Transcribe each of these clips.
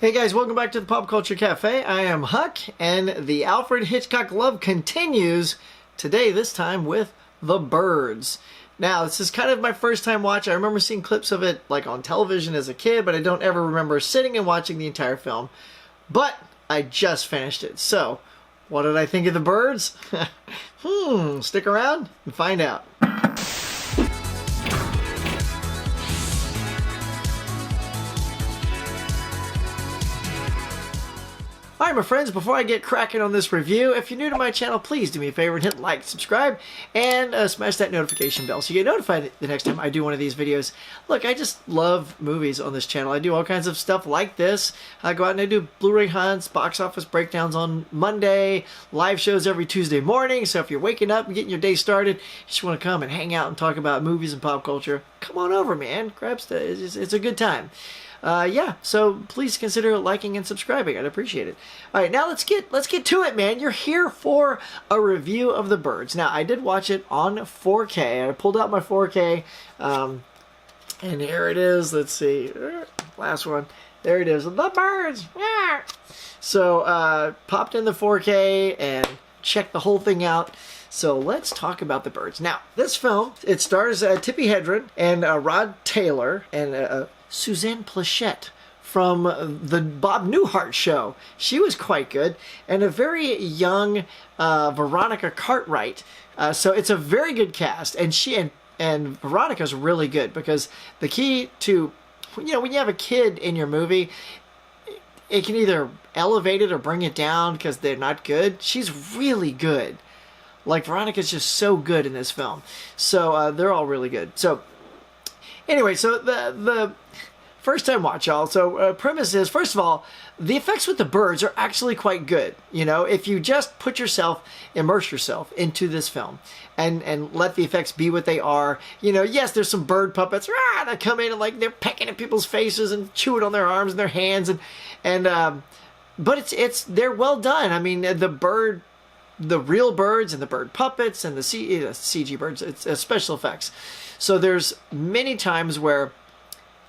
Hey guys, welcome back to the Pop Culture Cafe. I am Huck, and the Alfred Hitchcock love continues today, this time with The Birds. Now, this is kind of my first time watch. I remember seeing clips of it like on television as a kid, but I don't ever remember sitting and watching the entire film. But I just finished it. So, what did I think of The Birds? Stick around and find out. Alright my friends, before I get cracking on this review, if you're new to my channel, please do me a favor and hit like, subscribe, and smash that notification bell so you get notified the next time I do one of these videos. Look, I just love movies on this channel. I do all kinds of stuff like this. I go out and I do Blu-ray hunts, box office breakdowns on Monday, live shows every Tuesday morning, so if you're waking up and getting your day started, you just want to come and hang out and talk about movies and pop culture, come on over, man. It's a good time. Yeah, so please consider liking and subscribing. I'd appreciate it. All right, now let's get to it, man. You're here for a review of The Birds. Now, I did watch it on 4K. I pulled out my 4K, and here it is. Let's see, last one. There it is, The Birds. So, popped in the 4K and checked the whole thing out. So let's talk about The Birds. Now, this film, it stars Tippi Hedren and Rod Taylor and Suzanne Pleshette from the Bob Newhart show. She was quite good. And a very young Veronica Cartwright. So it's a very good cast. And she and Veronica's really good because the key to, when you have a kid in your movie, it can either elevate it or bring it down because they're not good. She's really good. Like, Veronica's just so good in this film. So, they're all really good. So, anyway, so the first time watch, y'all. So, premise is, first of all, the effects with the birds are actually quite good. You know, if you just immerse yourself into this film and let the effects be what they are. You know, yes, there's some bird puppets that come in and, like, they're pecking at people's faces and chewing on their arms and their hands. But they're well done. I mean, the real birds and the bird puppets and the CG birds, it's special effects. So there's many times where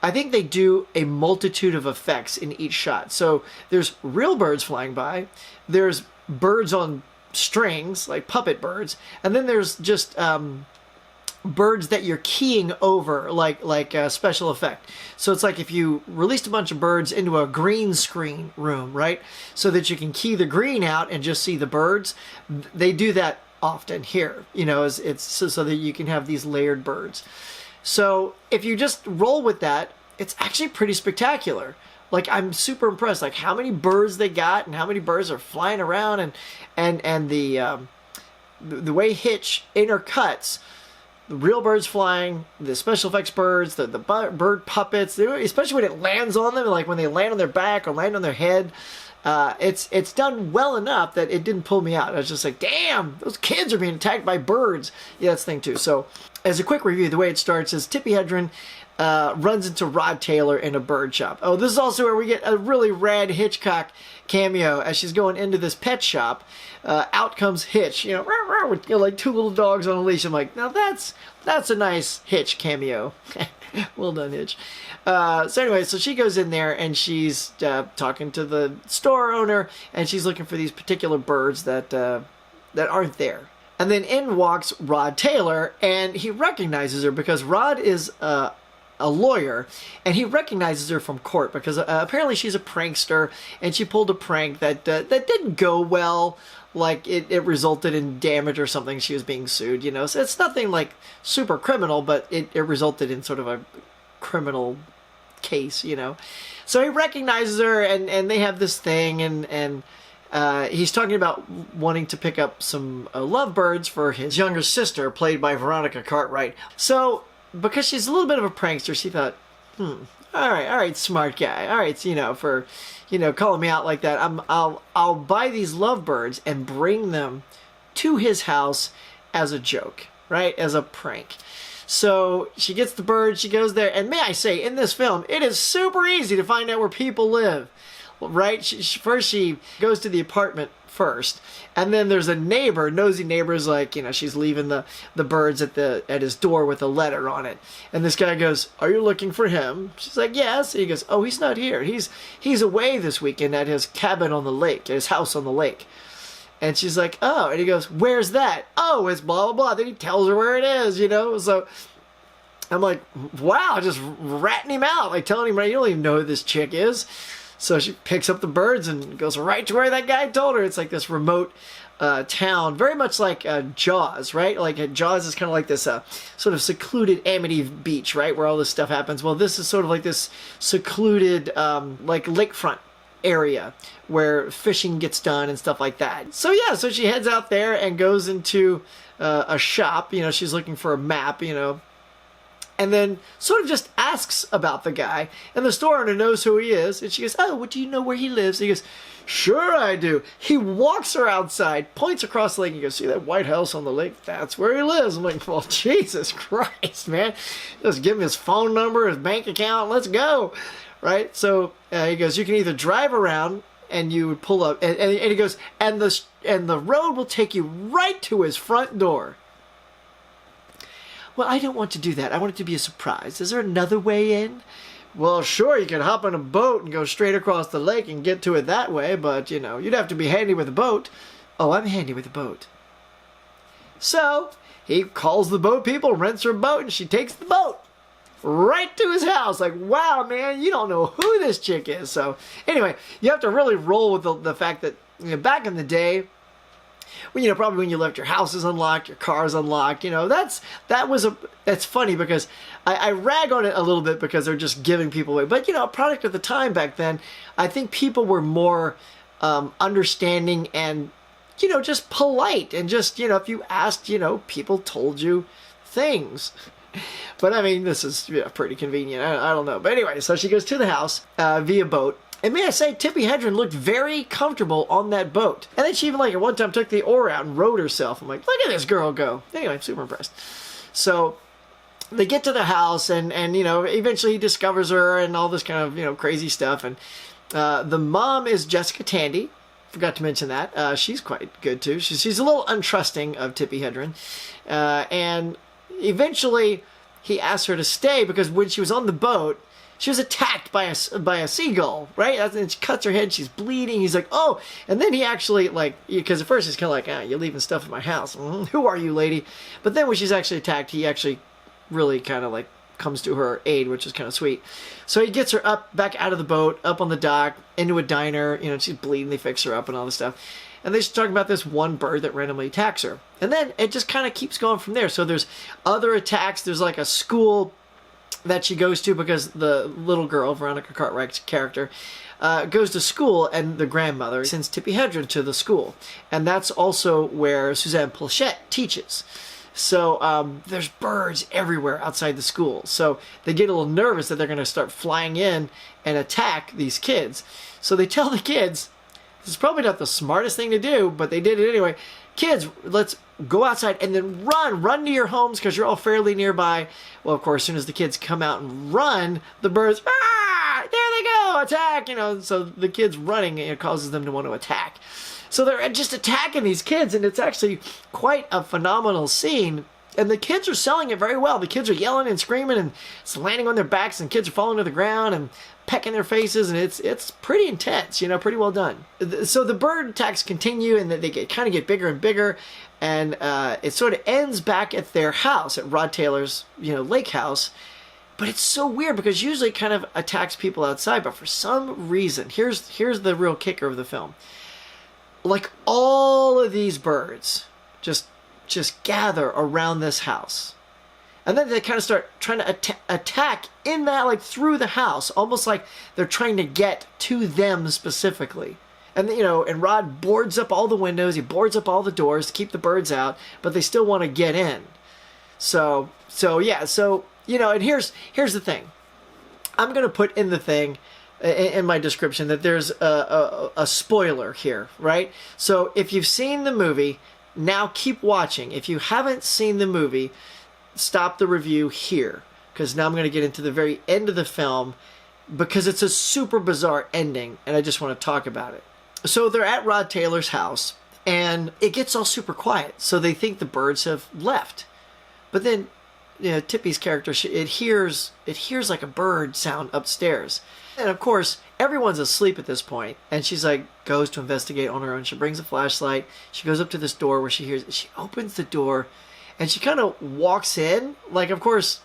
I think they do a multitude of effects in each shot. So there's real birds flying by, there's birds on strings, like puppet birds, and then there's just birds that you're keying over, like a special effect. So it's like if you released a bunch of birds into a green screen room, right? So that you can key the green out and just see the birds. They do that often here, you know, it's so that you can have these layered birds. So if you just roll with that, it's actually pretty spectacular. Like, I'm super impressed, like how many birds they got and how many birds are flying around, and the way Hitch intercuts the real birds flying, the special effects birds, the bird puppets, especially when it lands on them, like when they land on their back or land on their head. It's done well enough that it didn't pull me out. I was just like, damn, those kids are being attacked by birds. Yeah, that's the thing too. So, as a quick review, the way it starts is Tippi Hedren runs into Rod Taylor in a bird shop. Oh, this is also where we get a really rad Hitchcock cameo as she's going into this pet shop. Out comes Hitch, with like two little dogs on a leash. I'm like, now that's a nice Hitch cameo. Well done, Hitch. So anyway, so she goes in there and she's talking to the store owner, and she's looking for these particular birds that aren't there. And then in walks Rod Taylor, and he recognizes her because Rod is a lawyer, and he recognizes her from court because apparently she's a prankster, and she pulled a prank that didn't go well. Like, it resulted in damage or something. She was being sued, you know. So it's nothing like super criminal, but it resulted in sort of a criminal case, you know. So he recognizes her, and they have this thing, and he's talking about wanting to pick up some lovebirds for his younger sister, played by Veronica Cartwright. So, because she's a little bit of a prankster, she thought, all right, smart guy. All right, so, for calling me out like that, I'll buy these lovebirds and bring them to his house as a joke, right? As a prank. So she gets the birds, she goes there, and may I say, in this film, it is super easy to find out where people live, right? First she goes to the apartment first. And then there's a neighbor, nosy neighbor's like, she's leaving the birds at his door with a letter on it. And this guy goes, "Are you looking for him?" She's like, "Yes." And he goes, "Oh, he's not here. He's away this weekend at his cabin on the lake, at his house on the lake." And she's like, "Oh." And he goes, "Where's that?" "Oh, it's blah, blah, blah." Then he tells her where it is, So I'm like, wow, just ratting him out, like telling him, right, you don't even know who this chick is. So she picks up the birds and goes right to where that guy told her. It's like this remote town, very much like Jaws, right? Like Jaws is kind of like this sort of secluded Amity Beach, right, where all this stuff happens. Well, this is sort of like this secluded, like lakefront area where fishing gets done and stuff like that. So yeah, so she heads out there and goes into a shop. She's looking for a map, and then sort of just asks about the guy, and the store owner knows who he is, and she goes, "Oh, what do you know where he lives?" And he goes, "Sure I do." He walks her outside, points across the lake, and he goes, "See that white house on the lake? That's where he lives." I'm like, well, Jesus Christ, man. Just give him his phone number, his bank account, let's go. Right? So he goes, "You can either drive around and you would pull up," and he goes, and the road will take you right to his front door." "Well, I don't want to do that. I want it to be a surprise. Is there another way in?" "Well, sure, you could hop on a boat and go straight across the lake and get to it that way, but, you'd have to be handy with a boat." "Oh, I'm handy with a boat." So he calls the boat people, rents her boat, and she takes the boat right to his house. Like, wow, man, you don't know who this chick is. So anyway, you have to really roll with the fact that back in the day, when probably when you left your house is unlocked, your car is unlocked, that's funny because I rag on it a little bit because they're just giving people away. But a product of the time back then, I think people were more understanding and just polite, and just if you asked, people told you things. But I mean, this is pretty convenient. I don't know. But anyway, so she goes to the house via boat. And may I say, Tippi Hedren looked very comfortable on that boat. And then she even, at one time, took the oar out and rowed herself. I'm like, look at this girl go. Anyway, I'm super impressed. So they get to the house, and eventually he discovers her and all this kind of, crazy stuff. And the mom is Jessica Tandy. Forgot to mention that. She's quite good, too. She's a little untrusting of Tippi Hedren. And eventually he asks her to stay because when she was on the boat, she was attacked by a seagull, right? And she cuts her head, she's bleeding. He's like, "Oh." And then he actually, because at first he's kind of like, "You're leaving stuff in my house. Who are you, lady?" But then when she's actually attacked, he actually really kind of comes to her aid, which is kind of sweet. So he gets her up, back out of the boat, up on the dock, into a diner. She's bleeding, they fix her up and all this stuff. And they start talking about this one bird that randomly attacks her. And then it just kind of keeps going from there. So there's other attacks. There's a school that she goes to because the little girl, Veronica Cartwright's character, goes to school, and the grandmother sends Tippi Hedren to the school. And that's also where Suzanne Plachette teaches. So there's birds everywhere outside the school. So they get a little nervous that they're going to start flying in and attack these kids. So they tell the kids, this is probably not the smartest thing to do, but they did it anyway. "Kids, let's go outside and then run to your homes because you're all fairly nearby." Well, of course, as soon as the kids come out and run, the birds, there they go, attack, so the kids running, it causes them to want to attack. So they're just attacking these kids, and it's actually quite a phenomenal scene. And the kids are selling it very well. The kids are yelling and screaming, and it's landing on their backs, and kids are falling to the ground and pecking their faces, and it's pretty intense, pretty well done. So the bird attacks continue, and they kind of get bigger and bigger, and it sort of ends back at their house, at Rod Taylor's, lake house. But it's so weird because usually it kind of attacks people outside, but for some reason, here's the real kicker of the film. All of these birds just gather around this house. And then they kind of start trying to attack in that, through the house, almost like they're trying to get to them specifically. And, and Rod boards up all the windows, he boards up all the doors to keep the birds out, but they still want to get in. So and here's the thing. I'm going to put in the thing, in my description, that there's a spoiler here, right? So if you've seen the movie, now keep watching. If you haven't seen the movie, stop the review here, because now I'm going to get into the very end of the film, because it's a super bizarre ending, and I just want to talk about it. So they're at Rod Taylor's house, and it gets all super quiet. So they think the birds have left. But then, you know, Tippi's character, it hears like a bird sound upstairs. And of course, everyone's asleep at this point. And she's like, goes to investigate on her own. She brings a flashlight. She goes up to this door where she opens the door, and she kind of walks in. Like, of course,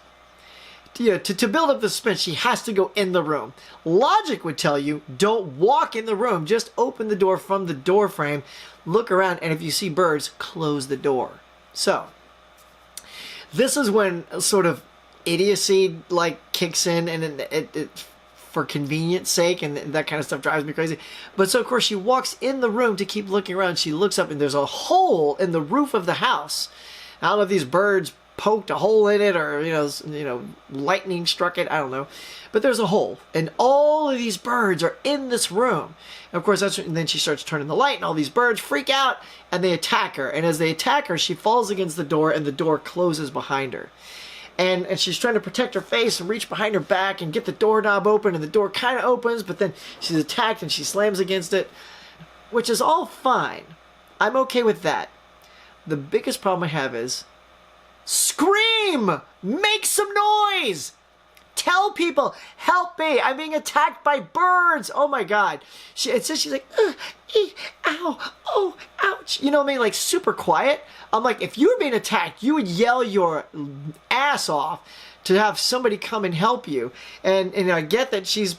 you know, to build up the suspense, she has to go in the room. Logic would tell you, don't walk in the room. Just open the door from the door frame, look around, and if you see birds, close the door. So, this is when sort of idiocy, like, kicks in, and it for convenience sake, and that kind of stuff drives me crazy. But so, of course, she walks in the room to keep looking around. She looks up, and there's a hole in the roof of the house. I don't know if these birds poked a hole in it, or you know, lightning struck it. I don't know, but there's a hole, and all of these birds are in this room. And of course, and then she starts turning the light, and all these birds freak out, and they attack her. And as they attack her, she falls against the door, and the door closes behind her. And she's trying to protect her face and reach behind her back and get the doorknob open, and the door kind of opens, but then she's attacked and she slams against it, which is all fine. I'm okay with that. The biggest problem I have is, scream! Make some noise! Tell people, help me! I'm being attacked by birds! Oh my god. It says she's like, ow, oh, ouch. You know what I mean? Like, super quiet. I'm like, if you were being attacked, you would yell your ass off to have somebody come and help you. And I get that she's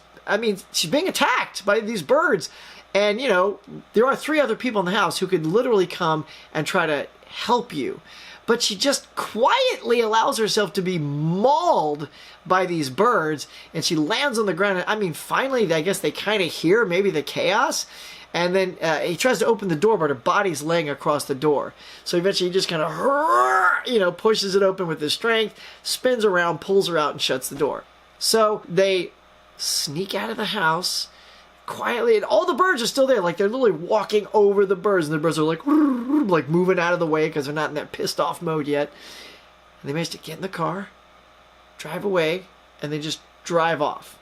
being attacked by these birds. And, you know, there are 3 other people in the house who could literally come and try to help you. But she just quietly allows herself to be mauled by these birds, and she lands on the ground. I mean, finally, I guess they kind of hear maybe the chaos, and then he tries to open the door, but her body's laying across the door. So eventually he just kind of, you know, pushes it open with his strength, spins around, pulls her out, and shuts the door. So they sneak out of the house quietly, and all the birds are still there. Like, they're literally walking over the birds, and the birds are like moving out of the way because they're not in that pissed off mode yet. And they manage to get in the car, drive away, and they just drive off.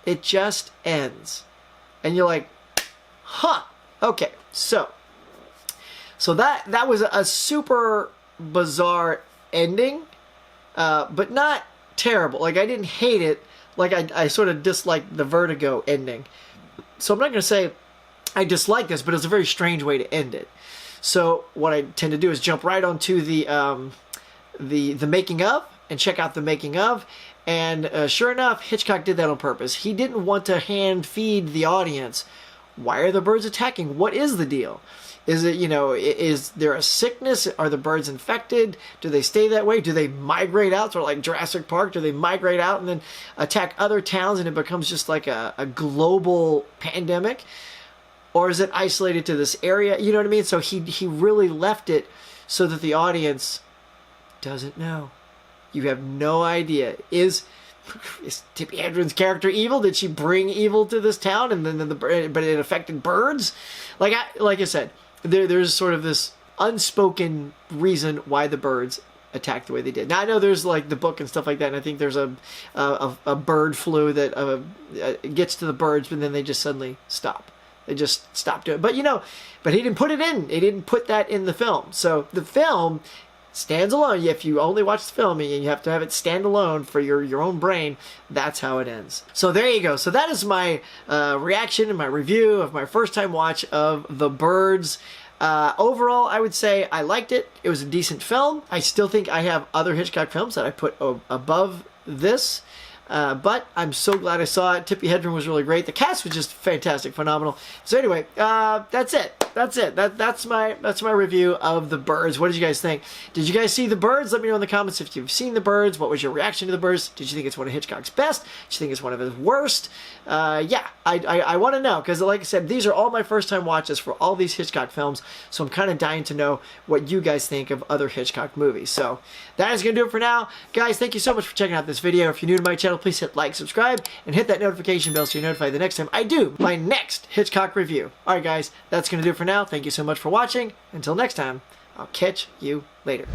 It just ends. And you're like, huh, okay. So that was a super bizarre ending, but not terrible. Like, I didn't hate it. Like, I sort of disliked the Vertigo ending. So I'm not going to say I dislike this, but it's a very strange way to end it. So what I tend to do is jump right onto the making of and check out the making of. And sure enough, Hitchcock did that on purpose. He didn't want to hand feed the audience, why are the birds attacking? What is the deal? Is it, you know, is there a sickness? Are the birds infected? Do they stay that way? Do they migrate out? Sort of like Jurassic Park. Do they migrate out and then attack other towns and it becomes just like a global pandemic? Or is it isolated to this area? You know what I mean? So he really left it so that the audience doesn't know. You have no idea. Is Tippi Hedren's character evil? Did she bring evil to this town? And then but it affected birds? Like I said, there's sort of this unspoken reason why the birds attacked the way they did. Now I know there's like the book and stuff like that, and I think there's a bird flu that gets to the birds, but then they just suddenly stop. They just stopped doing it. But but he didn't put it in. He didn't put that in the film. So the film stands alone. If you only watch the film and you have to have it stand alone for your own brain, that's how it ends. So there you go. So that is my reaction and my review of my first time watch of The Birds. Overall, I would say I liked it. It was a decent film. I still think I have other Hitchcock films that I put above this. But I'm so glad I saw it. Tippi Hedren was really great. The cast was just fantastic, phenomenal. So anyway, that's it. That's my review of The Birds. What did you guys think? Did you guys see The Birds? Let me know in the comments if you've seen The Birds. What was your reaction to The Birds? Did you think it's one of Hitchcock's best? Did you think it's one of his worst? Yeah, I want to know, because like I said, these are all my first time watches for all these Hitchcock films, so I'm kind of dying to know what you guys think of other Hitchcock movies. So that is going to do it for now. Guys, thank you so much for checking out this video. If you're new to my channel, please hit like, subscribe, and hit that notification bell so you're notified the next time I do my next Hitchcock review. Alright guys, that's going to do it for now. Thank you so much for watching. Until next time, I'll catch you later.